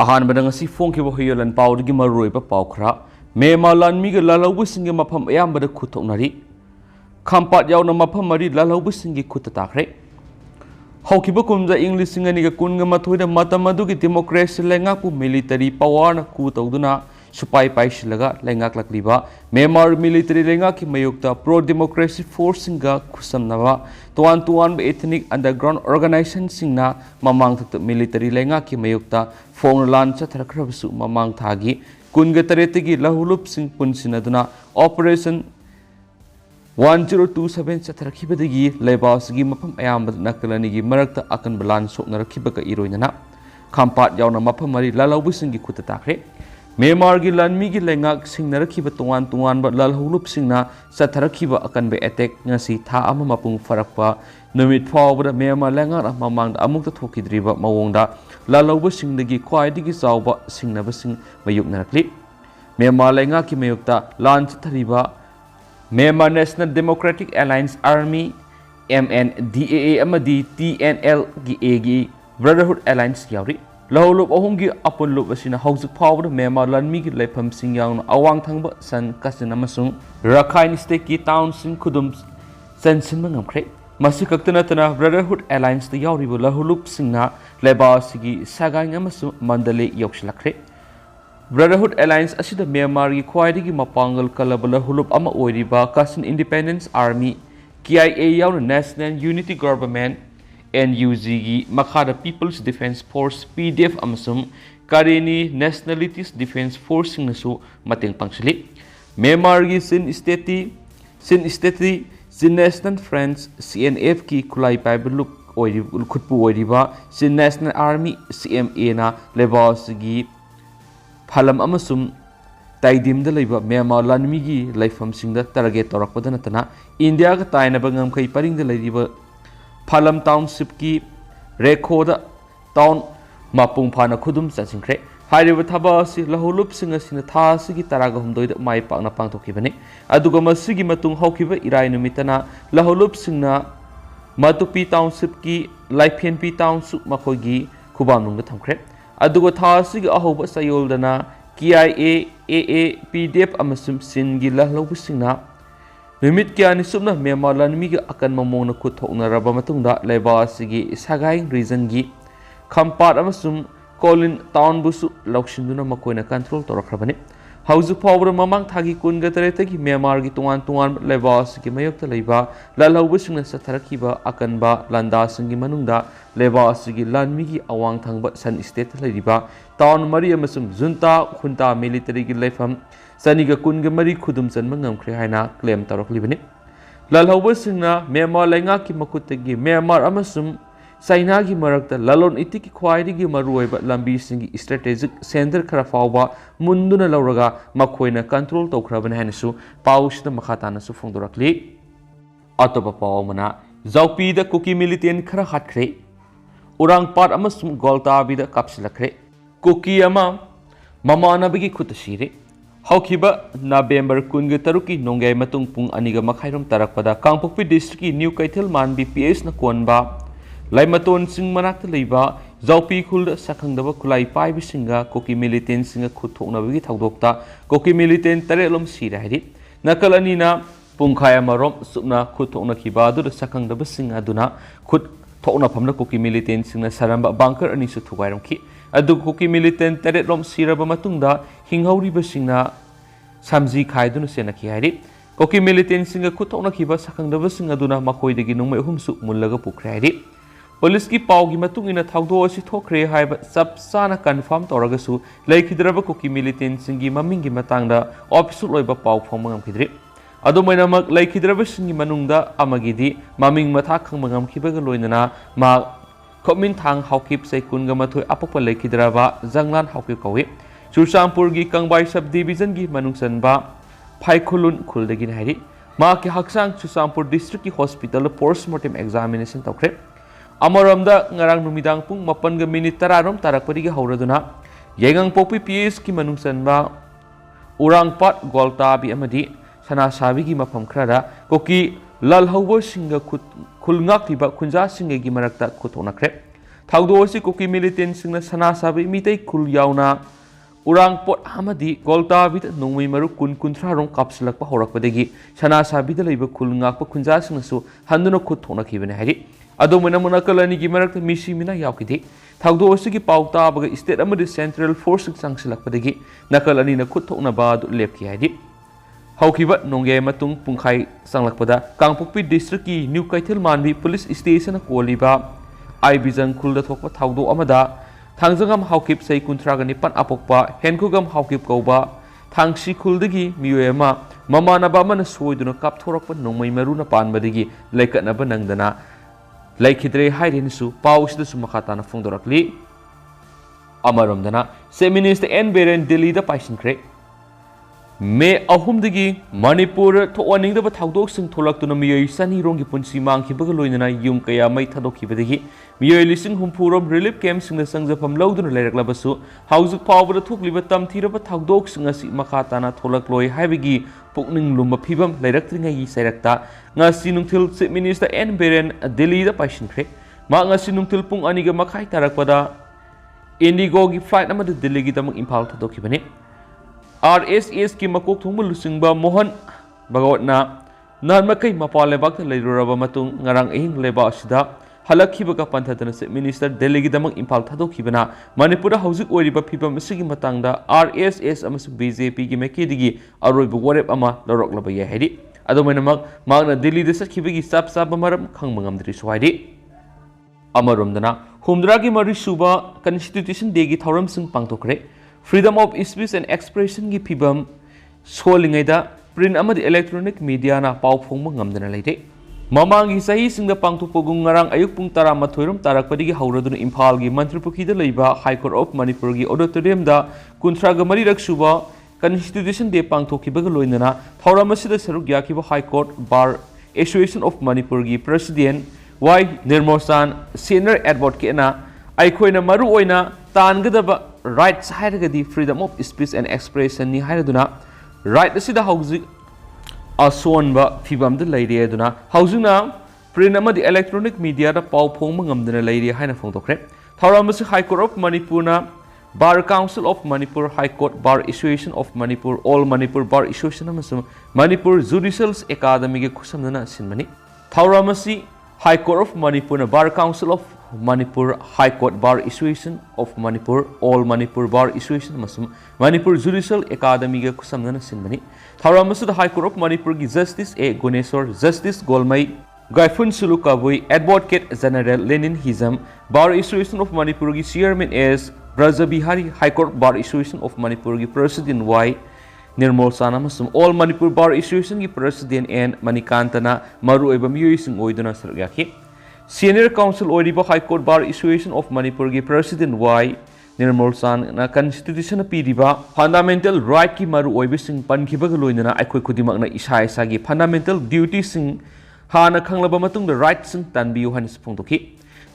अहानबद ngasi phongkiba hoyolan pawdagi maroiba pawkhra mema lanmiga lalaubusingi mafam ayambada khutoknari khampat yauna mafam mari lalaubusingi khutatakre haukiba kumja english singaniga kunga mathoida matam adugi democracy lengapu military power na ku tawduna supai paisilaga lengak lakliba memar military lengaki mayukta pro democracy force singa khusamnaba tuan ethnic underground organization singna mamang thak military lengaki mayukta phone lan chathrakhrabasu mamang thagi kunga taretigi lahulup sing punsinaduna operation 1027 chathrakhibadagi lebausgi mafam ayam nakalanigi marakta akan balan soknarakhibaga iroinana khampat yauna mafam mari lalaubusingi khutatakre मेमारगी लानमीगी लेंगाक सिंगनरखिबा तुआन बा लालहुलुप सिंगना चथरखिबा अकनबे attack ngasi था अमा मपुंग फरकपा नुमित फावबदा मेमा लेंगार ममांगदा अमुक्ता थोकिद्रिबा मवोंगदा लालौबा सिंगदगी ख्वाइदिगी चावबा सिंगनबा सिंग मयुकनरखलि मेमा लेंगाकी मयुक्ता लान चथरिबा मेमा National Democratic Alliance Army MNDAA अमदी TNL गी एगी ब्रदरहुड अलायंस यावरी lahulup ahunggi apunlup asina haujuk phawda mema lanmi gi lepham sing yang awang thangba san kasin amasung Rakhine state ki town sing khudum sensin mangamkhre masi kaktana tana brotherhood alliance the yawribu lahulup singna leba sigi sagai amasu mandale yokslakre brotherhood alliance asida myanmar gi khwaidigi mapangal kalaba lahulup ama oiriba kasin independence army KIA yawn national unity government NUG gi makhada People's Defense Force PDF amasum Kareni Nationalities Defense Force nasu mateng pangsili Myanmar gi Sin National Friends CNF ki kulai paibuluk oiri khutpu oiriba Sin National Army CMA na lebas gi phalam amasum taidim da leiba Myanmar lanmi gi laifam singda target torakpada natana India ga taina bangam kai paring da leiba Phalam Township ki Rekhoda Town Mapung Phana Khudum Chansingkhre Hairiba thaba si lahulup singa sina tha sigi taraga humdoi mai pakna pangthokibani aduga masigi matung haukiba irai numitana lahulup singna Matupi Township ki Laiphenpi Township makhogi khubamnungda thamkhre aduga tha sigi ahoba sayoldana KIA AA PDF amasum singi lahulup singna Numit kya ni subna Myanmar lanmi gi akan mamong na kuthokna raba matungda leba sigi sagai region gi khampat amasum Kolin town busu lauksinduna makoina control torakrabani hauju phawra mamang thagi kunga taretagi Myanmar gi tuan leba sigi mayokta leiba lalaubu singna satharakhiba akanba landa singi manungda leba sigi lanmi gi awang thangba san state leiba town mari amasum junta khunta military gi leifam Saniga kunga mari khudum chanma ngamkhre haina claim taraklibani lalhauba singna Myanmar lenga ki makutagi Myanmar amasum China gi marakta lalon iti ki khwaidigi maruoiba lambi singi strategic center khara fawba munduna lauraga makhoina control tawkhrabani hainasu pausida makhatana su phongdorakli atopa pawmana Zoupi da Kuki Militant khara hatkhre Urangpat amasum Gwaltabi da kapsilakhre Kuki ama mamana bigi khutashire Haukiba November kunga taruki nongai matung pung aniga makhairom tarakpada Kangpokpi district ki New Kaithal man BPS na konba Laimaton sing manakta leiba Zoupi khul sakhangdaba khulai paibi singa Kuki Militant singa khuthokna bagi thawdokta Kuki Militant tarelom sira hedi nakalani na pungkhaya marom subna khuthokna khiba adu sakhangdaba singa aduna khut thokna phamna Kuki Militant singna saramba bunker ani su thugairom khi adu Kuki Militant taretlom siraba matungda hinghauriba singna samji khaiduna senakhi hairi Kuki Militant singa khuthokna khiba sakhangdaba singa aduna makhoidagi nungmai humsu mullaga pukhre hairi police ki pawgi matungina thawdo asi thokre haiba sapsana confirm toragasu leikidraba Kuki Militant singi mamingi matangda official loiba paw phomangam khidri adu mainamak leikidraba singi manungda amagidi maming matha khangmangam khibaga loinana ma Komin thang haukip sai kunga mathoi apokpa leikidraba janglan haukip kawi Churchampur gi Kangbai sub division gi manungsanba Phaikhulun khuldagi hairi ma ki haksang Churchampur district ki hospital postmortem examination tawkhre amaramda ngarang numidang pung 8:30 tarakpari gi hauraduna Yengang Popi PS ki manungsanba Urangpat Gwaltabi amadi sana sabi gi mafam khrada koki lalhaubo singa khulngak tiba khunja singa gi marakta khuthonakre ꯊꯧꯗꯣꯛ ꯑꯁꯤ Kuki Militant singna sana sabi mitai khul yauna Urangpat amadi Gwaltabida nongmai maru kun-kunthra rong kapsilakhre horakpadagi sana sabida leiba khul ngakpa khunjasingnasu handuna khut thonakibane hairi adomana munakalani gi marakta misi mina yaukidi thaudo asigi pauta baga state amadi central force changsilakpadagi nakalani na khut thoknaba adu lepki hairi haukiba nongye matung pungkhai sanglakpada Kangpokpi district ki New Kaithil Manbi police station koliba Aibijang khulda thokpa thaudo amada Thangjangam haukip sei kunthraga nipan apokpa henkugam haukip kauba thangsi khuldagi miyoema mamana ba mana soiduna kapthorakpa nongmai maruna panbadagi laikatnaba nangdana laikhidre hairinsu pausida sumakhatana phongdorakli amaromdana se minister N Beren Delhi da paisinkhre May ahumdagi Manipur thoaningdaba thaudoksing tholakuna miyoi sani rongi punsi mangkhibaga loinana yum kaya mai thadokhibadagi miyoi lising humpurom relief camp singna sangjafam lawduna leiraklabasu haujik phawbada thokliba tamthiraba thaudoksing asi makhatana tholakloi haibagi pukning lumba phibam leiraktingai sairakta ngasi nungthil chief minister N Beren Delhi da paisinkhre ma ngasi nungthil pung aniga makhai tarakpada Indigo gi flight amada Delhi gi tamang Imphal thadokhibani RSS ki makok thongba lusingba Mohan Bhagawatna nanmakai mapal lebak leiruraba matung ngarang ehing leba asida halakhibaga panthatana se minister Delhi gi damang Imphal thadokhibana Manipura haujik oiriba phibam asigi matangda RSS amasu BJP gi mekidigi aroiba warep ama loroklaba ya hairi adomainamak magna Delhi da sakhibagi sap sap maram khangmangamdri swaidi amaromdana humdra gi mari suba constitution day gi thoram sing pangtokre Freedom of speech and expression gi phibam solingaida print amadi electronic media na pau phongma ngamdana leite mamangi sahi singda pangthokpagum ngarang ayuk pung 12 rom tarakpadigi hauraduna Imphal gi Mantripukhi da leiba High Court of Manipur gi auditorium da kunthraga mari raksuba constitution day pangthokhibaga loinana thoramasida saruk yakiba High Court Bar Association of Manipur gi president Y Nirmosan senior advocate na aikhoina maru oina tangadaba rights hairagadi freedom of speech and expression ni hairaduna right asida hauji asonba phibam da leire aduna haujina print amadi electronic media da pau phongma ngamdana leire haina phongtokre thauramasi High Court of Manipur na Bar Council of Manipur High Court Bar Association of Manipur All Manipur Bar Association amasum Manipur Judicial Academy ge khusamdana sinmani thauramasi High Court of Manipur na Bar Council of Manipur High Court Bar Association of Manipur All Manipur Bar Association masum Manipur Judicial Academy ge khusamdana sinmani thauramasi High Court of Manipur gi Justice A Guneshwar Justice Golmai Gaifun Sulukabui Advocate General Lenin Hizam Bar Association of Manipur gi Chairman S Braja Bihari High Court Bar Association of Manipur gi President Y Nirmal Sana masum All Manipur Bar Association gi President N Manikantana maru eba miyoi sing oiduna sargyaki Senior Counsel oiriba High Court Bar Association of Manipur gi President Y Nirmal San na constitution piriba fundamental right ki maru oibi sing pankhibaga loinana aikhoi khudimak na isa isa gi fundamental duty sing hana khanglaba matung da right sing tanbiu hanis phongdoki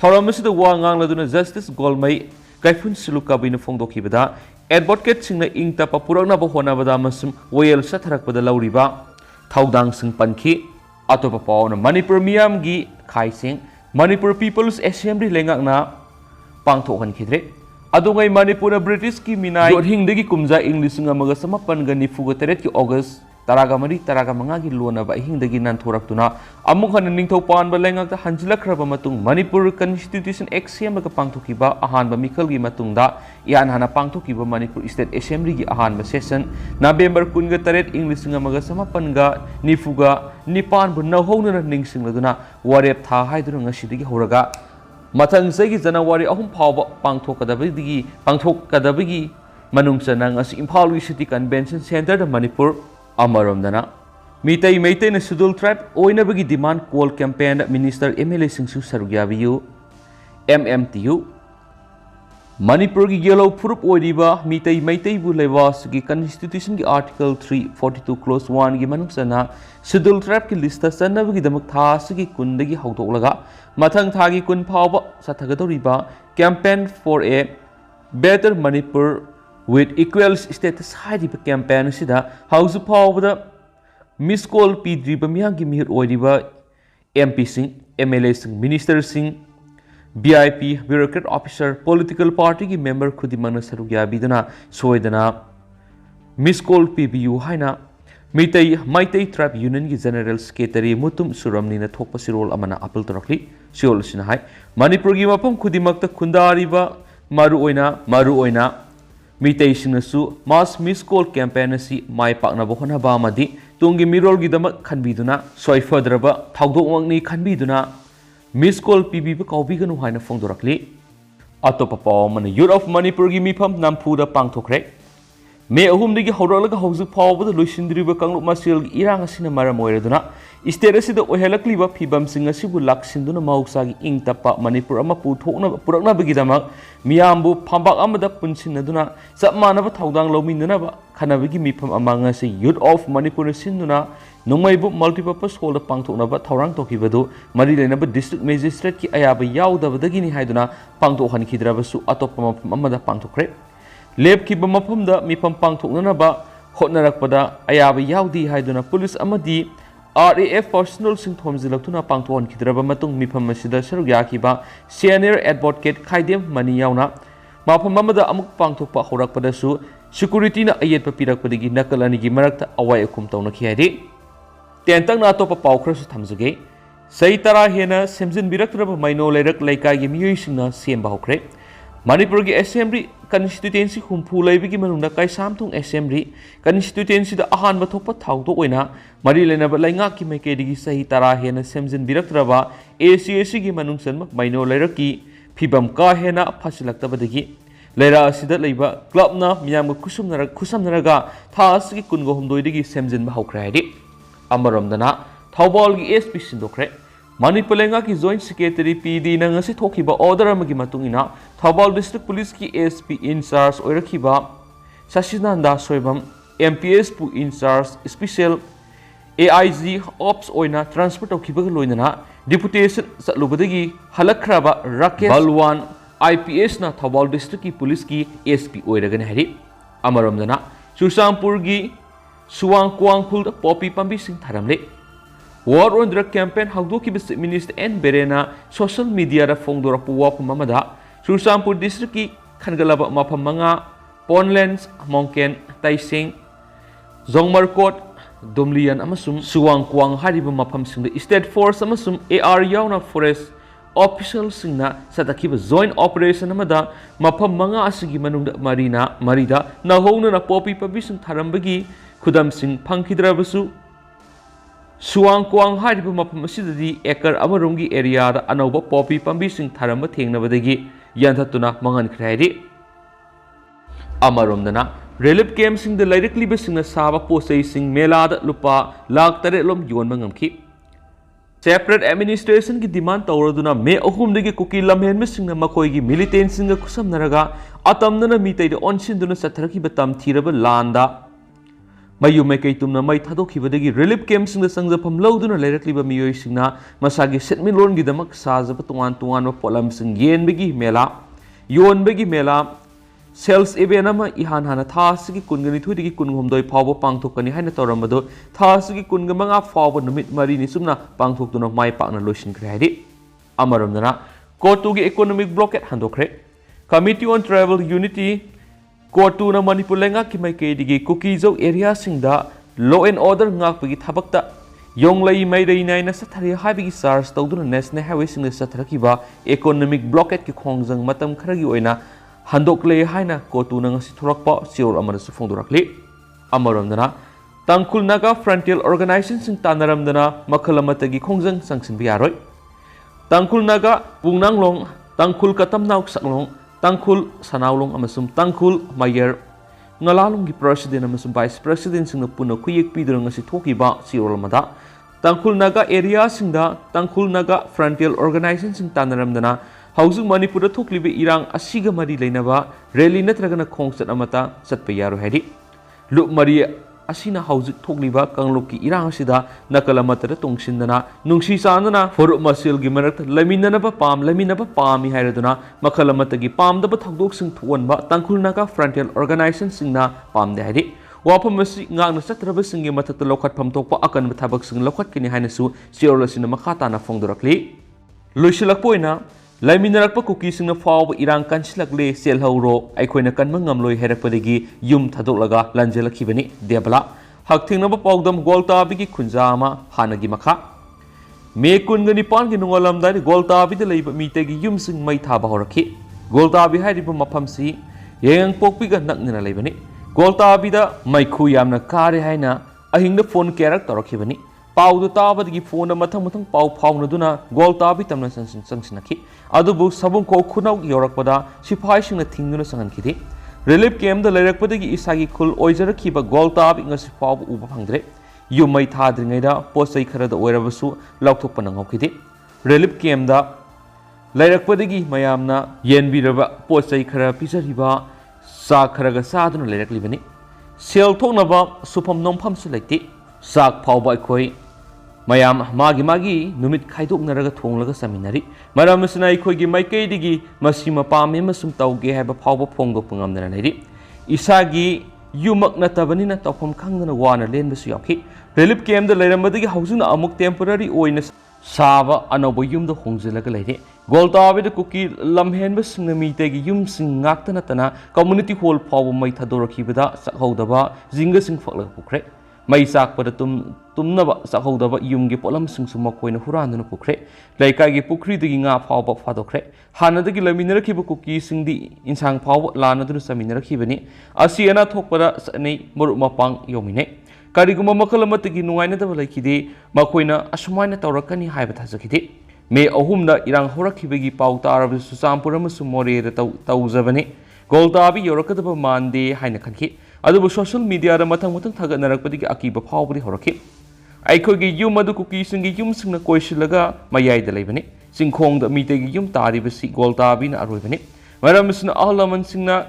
thauramasi da wa ngangladuna Justice Golmai Gaifun Sulukabui na phongdoki bada advocate sing na ingta papurakna ba honabada masum oyel satharakpada lauriba thaudang sing pankhi atopa pauna Manipur miyam gi khaising Manipur People's Assembly lengak na pangthokhan khidre adungai Manipur na British ki minai hingdagi kumja English ngamaga samapan ga nifuga teret ki August taragamari taragamanga gi lona ba hingdagi nan thoraktuna amuk han ningthau pan ba lengak ta hanjilakraba matung Manipur Constitution Act semaga pangthokiba ahan ba mikhal gi matungda yan hana pangthokiba Manipur State Assembly gi ahan ba session November 18 English ngamaga samapan ga nifuga nipan bu nahona ningsingladuna warep tha haiduna ngasidagi horaga mathang segi January ahum phawba pangthokadabigi manungchana ngasi Imphal City Convention Center da Manipur amaromdana mitai meitai na schedule tribe oinabagi demand call campaign minister MLA singsu sarugyabiyu MMTU Manipur gi yellow furup oiriba mitai meitai bu lewas gi constitution gi article 342 clause 1 gi manungsana schedule tribe ki list ta sanabagi damak tha sigi kundagi haudoklaga mathang thagi kun phawba sathagadoriba campaign for a better Manipur with equal status haidiba campaign sida house power miss call pidriba miyangi mihir oiriba MP sing MLA sing minister sing VIP bureaucrat officer political party ki member khudimana saruk yabiduna soidana miss call PBU haina Maitai Tribe Union ki General Secretary Mutum Suramni na thokpa sirol amana appeal torakli siol sinahai Manipur gi mapam khudimakta khundariba maru oina Maitai sinasu mass miss call campaign asi mai pakna bohona ba madi tungi mirol gi damak khanbiduna soi fadraba thawdok wangni khanbiduna miss call PB ba kaubi ganu haina phongdorakli atopa paw man youth of Manipur gi mifam nampuda pangthokre May ahumdagi hawralaga hawjuk phawbada loisindriba kanglup masil irang asina maram oiraduna state asida ohelakliba phibamsing asibu laksinduna mahuksagi ingtapa Manipur ama purakna bagidamak miyambu phambak amada punsinaduna sapmanaba thawdang lawmindanaba khanabagi mifam amanga se youth of Manipur sinduna nongmaibu multipurpose hall da pangthoknaba thawrang tokibadu mari lenaba district magistrate ki ayaba yaudabadagini haiduna pangthokhankidrabasu atoppa mafam amada pangthokre Leb ki bamapum da mi pampang thok na ba hotnarak pada ayaba yaudi haiduna police amadi RAF personal sing thomjilak tuna pangthon kidraba matung mi pham masida saruk yaki ba senior advocate khaidem mani yauna mafam amada amuk pangthok pa horak pada su security na ayet pa pirak padigi nakalani gi marakta awai akum tawna khiyadi tentang na to pa pawkhra su thamjage sai tara hena semjin biraktraba maino lerak laikai gi miyoi singna semba hokre Manipur ki assembly constituency humpu laibigi manungda kai samtung assembly constituency da ahan bathokpa thawdok oina mari lenaba lainga ki maikedi sahi tara hena semjin biraktraba ACAC gi manungsan maino lairaki phibam ka hena phasilaktabadagi leira asida leiba club na miyam khusumnaraga tha asgi kungo humdoidigi semjin ba hawkra haidi amaramdana thawbal gi SP sindokre Manipur lenga ki joint secretary PD na ngasi thokiba order amagi matungina Thawbal district police ki SP in charge oirakhiba Sashinanda Soibam MPS pu in charge special AIG ops oina transport okhiba loinana deputation satlubadagi halakhraba Rakesh Balwan IPS na Thawbal district ki police ki SP oiragani hari amaramdana Susampur gi Suwangkwangphul da poppy pambi sing tharamle War on Drug Campaign Hagdoki Minister N. Berena social media da fongdora puwa pamamada Sursampur District ki Khangalaba Mapamanga Ponlands Mongken Taising Zongmarkot Domlian amasum Suwangkwang hariba mapam singda State Force amasum AR yauna Forest official singna satakiba joint operation amada mapam manga asigi manungda marida nahongna na popi pabisung tharambagi khudam sing phangkidrabasu Suwangkwang hariba mapam asidadi ekar amarungi area da anauba poppy pambi sing tharamba thengnabadagi yanthatuna mangan khraidi amaromdana relief camp sing da lairakliba singna saba posai sing mela da lupa lakh tare lom yonba ngamki separate administration ki demand tawraduna me ahumdagi kuki lamhen singna makoi gi militant singa kusamnaraga atamnana mitai da onsinduna satharaki batam thiraba landa Mayu Makai Tumna Mai Tadokibadagi relief camps in the Sangapam Loduna Lerakliba Mio Singna, Masagi Setmilon Gidamak Saza Patuan Tuan Polam Sing Yen Begi Mela, Yon Begi Mela, Sales Ebenama Ihan Hana Tasiki Kungani Tudiki Kungumdoi Power Pangtokani Hanatoramado, Tasiki Kungamanga forward the mid Marini Sumna Pangtokuna Mai partner Lucian Credit. Amaramdana, Kotugi Economic Blockade Handokre, Committee on Travel Unity. Kotu na Manipur lenga ki mai ke digi Kuki Zau area singda law and order ngak pagi thabakta yong lai mai dei nai na sathari habigi SARS tawduna national highway singda satharaki ba economic blockade ki khongjang matam kharagi oina handokle haina kotu na ngasi thorakpa sior amara su phongdorakli amaramdana tangkhul naga frontier organization sing tanaramdana makhalamata khongjang sangsin bi yaroi tangkhul naga pungnanglong tangkhul katamnauk saklong Tangkhul Sanaulong amasum Tangkhul Mayer ngalalong gi president amasum vice president sing puno kuyek pidurang asi thoki ba sirol mada Tangkhul Naga area singda Tangkhul Naga frontier organization sing tanaramdana hausung Manipur thoklibe irang asiga mari leinaba rally natragana khongsat amata satpa yaro hedi luk mari asina hausuk thokliba kangloki irang asida nakalamata tongsinana nungsi sanana foru masil gi marak laminana ba pam hairaduna makalamata gi pam da thakdok sing thuanba Tangkhul Naga frontier organization singna pam de hadi wapam masi ngangna satraba singi mathata lokhat pham tokpa akan thabak sing lokhat kini hainasu siorlasina makhata na phongdorakli loisilak poina Laiminarakpa Kuki faw Irang Kanchilakle, Selhoro, Aikoina Kanmangamloi Herapodigi, Yum Tadolaga, Langela Kibani, Debala, Haktinaba Pogdam Gwaltabi Kunzama, Hanagi Maka. Me Kungani Pangi Nungalam that Gwaltabi the labor meetegi Yumsing Maitaba Horaki, Gwaltabi had Mapamsi, Yang Popiga Nakna Labani, Gwaltabi the Maikuyamna Kari Haina, I think the phone character of Kibani. Pau the Taba the phone Matang Pau Paunaduna, Gwaltabi Tamna Sansinaki, other books Sabun Ko Kuna Yorakpada, Shipashing a Tingun Sankiti. Relief came the Lerakpadi Isagi Kul Oizer Kiba Gwaltabi in a Sipab Ubangre. You might had Ringada, Postai Kara the Werabasu, Lautopanangokiti. Relief came the Lerakpadi Mayamna, Yen Viraba, Postai Kara Pisariba, Sakaraga Sadun Lerak Livani. Sel Tonaba, Supam non pump selected, Sak Pau by Koi. Mayam Magi Numit Kaiduk Naraga Tonga Seminary, Madame Kogi Maike Digi, Masima Pami Masum Tauge have a power pongo pungam than a lady. Isagi, you mak natavanina topum kangan wana lane Masuaki. Relief came the Leramadi housing amok temporary oiness Sava anoboyum the Hongzilla lady. Gwaltabi the cookie Lamhen Basingami tegi yum sing Naktanatana, community hall power Maitadora Kibida, Sahodaba, Zingasing Follow Pukre. May sak pada tumnaba sahodaba yumgi polam sing sumakoy na huran na pukre laikay gi pukri digi nga phaw phadokre hana dagi laminara kiba kuki sing di insang phaw lana du sa minara kibani asiana thokpara sanei muru mapang yomine kariguma makalamatigi nuaina da laikide makoina asumaina tawrakani haiba thajakide me ahumda irang horakibagi paw tarab susampura masumore da tawjabani Gwaltabi yorakadaba mande haina khanki adubu social media da matang thagatnarakpadi akiba phawbadi horaki aikogi yum adu kuki singi yum singna koisilaga mayai da leibani singkhong da mitegi yum taribasi Gwaltabi na aroibani maramsna ahlaman singna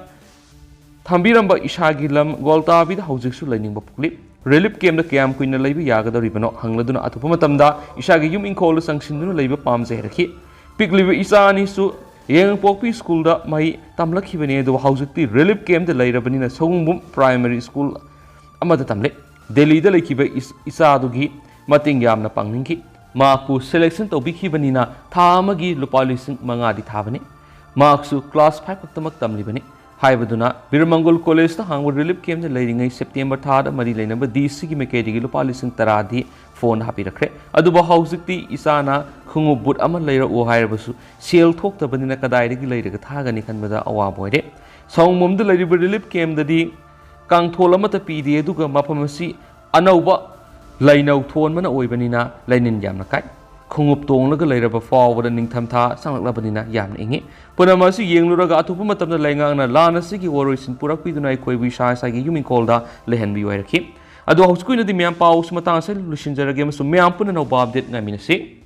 thambiramba ishagi lam Gwaltabi da haujiksu lainingba pukli relief came the cam queen leibi yagadoribano hangladuna atupa matamda ishagi yum inkol sangsinduna leiba pamje heraki piklibi isani su Yang Pokpi School da mai tamlaki bani do hausukti relief came the later bani na Songbum Primary School amada tamle Delhi da leki ba isa dugi mating yam na pangningi maku selection to biki bani na thamagi lupalising manga di thabani maksu class 5 taktamak tamli bani haibaduna Birmangol College ta hangwa relief came the later September 3 mari laina ba DC ki mekedi lupalising taradi phone happy rakre aduba hausukti isana khungu but ama leira o hairabasu sel thok ta banina kadai ri leira ga thagani khanbada awa boide songmum de leiri relief came dadi kang thol ama ta pidi aduga mapamasi anauba lainau thon mana oibanina lainin yamna kai khungup tonglaga leiraba fawda ningtham tha sanglakla banina yamna ingi punamasi yengluraga atupa matamna laingang na lana sigi woroisin purakpi dunai koibi sha sa gi yumin kolda lehenbi wairaki adu hauskuina di myam paus matang se lushinjarage masu myam puna no update ngaminasi